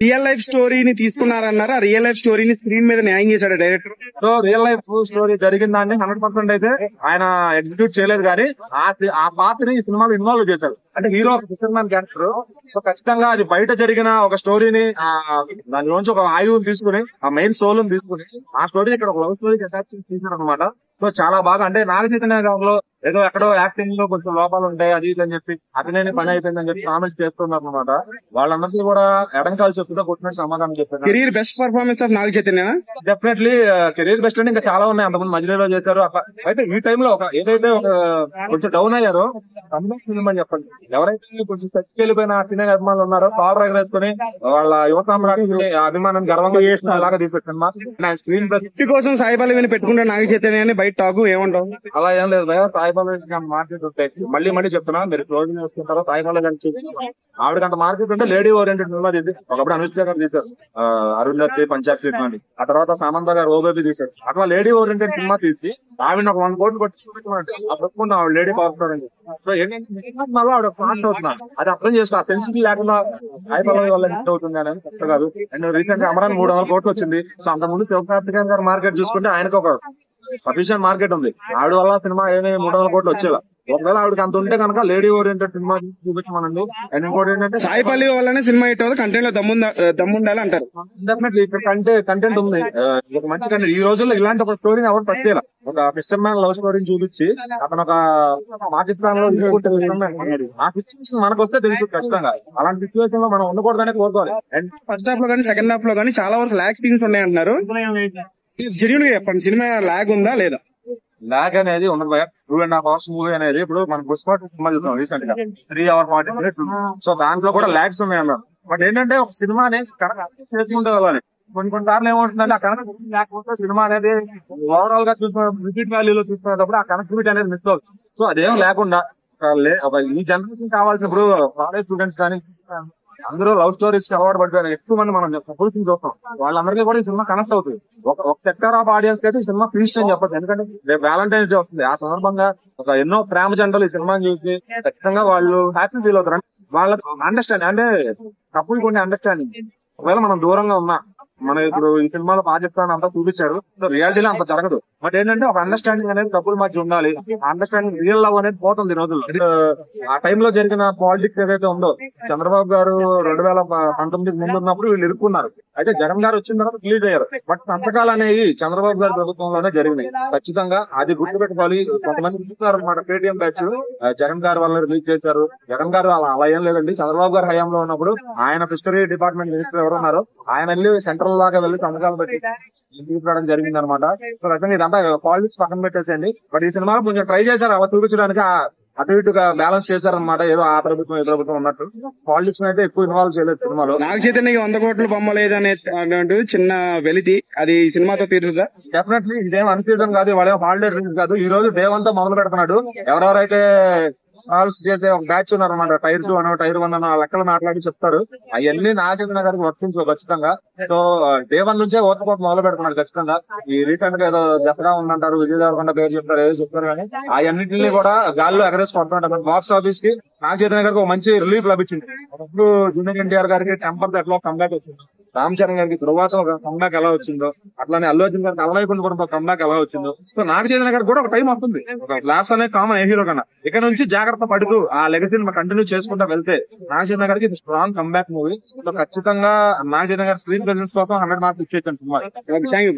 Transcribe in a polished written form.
Real life స్టోరీని తీసుకున్నారన్నారు. ఆ real life స్టోరీని స్క్రీన్ మీద న్యాయం చేశాడు director. So real life story జరిగిందాన్ని 100% అయితే ఆయన ఎగ్జిక్యూట్ చేయలేదు, కానీ ఆ పాత్రని ఈ సినిమాలో ఇన్వాల్వ్ చేశారు. అంటే హీరో ఒక ఫిషర్మన్ క్యారెక్టర్. సో ఖచ్చితంగా అది బయట జరిగిన ఒక స్టోరీని దానిలోంచి ఒక ఆయువుని తీసుకుని, ఆ మెయిన్ సోల్ ని తీసుకుని ఆ స్టోరీని ఇక్కడ ఒక లవ్ స్టోరీకి అటాచ్ చేసి తీశారు అనమాట. సో చాలా బాగా, అంటే నాగ చైతన్య గారిలో ఏదో ఎక్కడో యాక్టింగ్ లో కొంచెం లోపాలు ఉంటాయి అది ఇది అని చెప్పి అతనే పని అయిపోయిందని చెప్పి కామెంట్స్ చేస్తున్నారు అనమాట. వాళ్ళందరికీ కూడా ఎడంకాలు చెప్పుతో కొట్టినట్టు సమాధానం చెప్పారు. Career best performance of Naga Chaitanya. Definitely career best అంటే ఇంకా చాలా ఉన్నాయి. అంతకుముందు మధ్యలో చేశారు. అయితే ఈ టైంలో ఏదైతే ఒక కొంచెం డౌన్ అయ్యారో ఫిల్మ్ అని చెప్పండి. ఎవరైతే కొంచెం చచ్చికెళ్ళిపోయిన సినిమా అభిమానులు ఉన్నారో కాలర్ ఎగరేసుకుని వాళ్ళ యువ సామ్రాజ్యాన్ని అభిమానాన్ని గర్వంగా చేసినలాగా తీసారు సినిమా. స్క్రీన్ ప్లే కోసం సాయి పల్లవిని పెట్టుకుంటే నాగ చైతన్య అని బయట టాకు ఏమంటావు? అలా ఏం లేదు భయ. సాయి పల్లవి మార్కెట్ ఉంటాయి. మళ్ళీ చెప్తున్నా, మీరు క్లోజ్ చేసుకుంటారో సాయి పల్లవి ఆవిడకంత మార్కెట్ ఉంటే లేడీ ఓరియంటెడ్ సినిమా తీసి ఒకప్పుడు అనుష్క గారు తీశారు అరుంధతి పంచాక్షి అని. ఆ తర్వాత సమంత గారు ఓబేబీ తీశారు. అట్లా లేడీ ఓరియంటెడ్ సినిమా తీసి ఆవిడ ఒక 1 కోట్లు కొట్టి చూపించమంటే ఆవిడ లేడీ పవర్ అని. సో ఏంటంటే ఆవిడ ఫాస్ట్ అవుతున్నారు. అది అర్థం చేసుకో. ఆ సెన్సిటివ్ లేకుండా సాయి పల్లవి వల్ల హిట్ అవుతుంది అని కరెక్ట్ కాదు. అండ్ రీసెంట్ గా అమరాన్ 300 కోట్లు వచ్చింది. సో అంతకుముందు శివకార్తికేయన్ గారు మార్కెట్ చూసుకుంటే ఆయనకు ఒక సఫిషియెంట్ మార్కెట్ ఉంది. ఆవిడ వల్ల సినిమా ఏమి 300 కోట్లు వచ్చేలా. ఒకవేళ ఆవిడకి అంత ఉంటే కనుక లేడీ ఓరియంటెడ్ సినిమా చూపించమనండి. అండ్ ఇంకోటి ఏంటంటే సాయి పల్లవి వల్లనే సినిమా హిట్ అవుతుంది. కంటెంట్ లో దమ్ముండాలి అంటారు. డెఫినెట్లీ ఇక్కడ కంటెంట్ ఉంది, ఒక మంచి కంటెంట్. ఈ రోజుల్లో ఇలాంటి ఒక స్టోరీని ఎవరు పట్టేలా. ఒక ఫిస్టర్ మ్యాన్ లవ్ స్టోరీని చూపించి అతను ఒక పాకిస్తాన్ లో ఆ సిచ్యువేషన్ మనకు వస్తే తెలుసు ఖచ్చితంగా. అలాంటి సిచ్యువేషన్ లో మనం ఉండకూడదనే కోరుకోవాలి. అండ్ ఫస్ట్ హాఫ్ లో కానీ సెకండ్ హాఫ్ లో కానీ చాలా వరకు ల్యాగ్ సీన్స్ ఉన్నాయి అంటున్నారు. జెన్యూన్ గా చెప్పండి, సినిమా ల్యాగ్ ఉందా లేదా? ల్యాగ్ అనేది ఉండదు భయ. 2.5 hours మూవీ అనేది ఇప్పుడు మనం పుష్ప సినిమా చూసాం రీసెంట్ గా 3 hours 40 minutes. సో దాంట్లో కూడా ల్యాగ్స్ ఉన్నాయి అన్నారు. బట్ ఏంటంటే ఒక సినిమాని కనెక్ట్ చేసుకుంటూ వెళ్ళాలి. కొన్ని సార్లు ఏమవుతుందంటే ఆ కనెక్ట్ లేకపోతే సినిమా అనేది ఓవరాల్ గా చూసుకున్న రిపీట్ వాల్యూలో చూసుకునేటప్పుడు ఆ కనెక్టివిటీ అనేది మిస్ అవుతుంది. సో అదేం లేకుండా ఈ జనరేషన్ కావాల్సిన ఇప్పుడు కాలేజ్ స్టూడెంట్స్ కానీ అందరూ లవ్ స్టోరీస్ కి అలవాటు పడిపోయారు. ఎక్కువ మంది మనం కపుల్స్ చూస్తాం. వాళ్ళందరికీ కూడా ఈ సినిమా కనెక్ట్ అవుతుంది. ఒక సెక్టర్ ఆఫ్ ఆడియన్స్ కి అయితే ఈ సినిమా ఫీస్ట్ అని చెప్పచ్చు. ఎందుకంటే రేపు వ్యాలంటైన్స్ డే వస్తుంది. ఆ సందర్భంగా ఒక ఎన్నో ప్రేమ జంటలు ఈ సినిమాని చూసి ఖచ్చితంగా వాళ్ళు హ్యాపీ ఫీల్ అవుతారు. వాళ్ళకి అండర్స్టాండింగ్ అంటే కపుల్ కొన్ని అండర్స్టాండింగ్. ఒకవేళ మనం దూరంగా ఉన్నా, మన ఇప్పుడు ఈ సినిమాలో పాకిస్తాన్ అంతా చూపించారు. సో రియాలిటీలో అంత జరగదు. బట్ ఏంటంటే ఒక అండర్స్టాండింగ్ అనేది కపుల్ మధ్య ఉండాలి. అండర్స్టాండింగ్ రియల్ లవ్ అనేది పోతుంది ఈ రోజుల్లో. ఆ టైంలో జరిగిన పాలిటిక్స్ ఏదైతే ఉందో, చంద్రబాబు గారు 2019 ముందు ఉన్నప్పుడు వీళ్ళు ఇరుక్కున్నారు. అయితే జగన్ గారు వచ్చిన తర్వాత రిలీజ్ అయ్యారు. బట్ సంతకాలు అనేవి చంద్రబాబు గారి ప్రభుత్వంలోనే జరిగినాయి. ఖచ్చితంగా అది గుర్తుపెట్టుకోవాలి. కొంతమంది చూస్తున్నారు అనమాట, పేటీఎం బ్యాచ్ జగన్ గారి వల్ల రిలీజ్ చేశారు. జగన్ గారు అలా ఏం లేదండి. చంద్రబాబు గారి హయాంలో ఉన్నప్పుడు ఆయన ఫిషరీ డిపార్ట్మెంట్ మినిస్టర్ ఎవరు ఉన్నారో ఆయన వెళ్ళి సెంట్రల్ దాకా వెళ్ళి సంతకాలు పెట్టి తీసుకురావడం జరిగింది అనమాట. సో రకంగా ఇదంతా పాలిటిక్స్ పక్కన పెట్టేసేయండి. బట్ ఈ సినిమాలో కొంచెం ట్రై చేశారు అలా చూపించడానికి, అటు ఇటుగా బ్యాలెన్స్ చేశారనమాట. ఏదో ఆ ప్రభుత్వం ఈ ప్రభుత్వం ఉన్నట్టు పాలిటిక్స్ అయితే ఎక్కువ ఇన్వాల్వ్ చేయలేదు సినిమాలో. నాగ చైతన్యకి 100 కోట్లు బొమ్మ లేదనే చిన్న వెలితి అది ఈ సినిమాతో తీరుతుందా? డెఫినెట్లీ ఇదేం అన్సీజన్ కాదు, వాడేం హాలిడే రిలీజ్ కాదు. ఈ రోజు దేవంతా మొదలు పెడుతున్నాడు. ఎవరెవరైతే కాల్స్ చేసే ఒక బ్యాచ్ ఉన్నారన్నమాట, టైర్ 2 అనో టైర్ 1 అనో లెక్కలు మాట్లాడి చెప్తారు. అవన్నీ నాగచైతన్య గారికి వర్తించు ఖచ్చితంగా. సో డే 1 నుంచే ఓతకోత మొదలు పెడుతున్నాడు ఖచ్చితంగా. ఈ రీసెంట్ గా ఏదో జతగా ఉందంటారు, విజయ్ దేవరకొండ పేరు చెప్తారు, ఏదో చెప్తారు, కానీ అవన్నింటినీ కూడా గాల్లో ఎగరేసి కొడుతుంటారు. బాక్స్ ఆఫీస్ కి నాగచైతన్య గారికి ఒక మంచి రిలీఫ్ లభించింది. అప్పుడు జూనియర్ ఎన్టీఆర్ గారికి టెంపర్ ఎట్లా కంబ్యాక్ వచ్చింది, రామ్ చరణ్ గారికి తరువాత ఒక కంబ్యాక్ ఎలా వచ్చిందో, అట్లానే అల్లు అర్జున్ గారికి అలవైకుండా కూడా ఒక కంబ్యాక్ ఎలా వచ్చిందో, సో నాగ చైతన్య గారికి కూడా ఒక టైం వస్తుంది. ఒక ల్యాబ్స్ అనేది కామన్ ఏ హీరో కన్నా. ఇక్కడ నుంచి జాగ్రత్త పడుతూ ఆ లెగసీని కంటిన్యూ చేసుకుంటూ వెళ్తే నాగ చైతన్య గారికి ఇది స్ట్రాంగ్ కంబ్యాక్ మూవీ. సో ఖచ్చితంగా నాగ చైతన్య గారి స్క్రీన్ ప్రెజెన్స్ కోసం 100 మార్క్స్ ఇచ్చేసాను సినిమా. Thank you.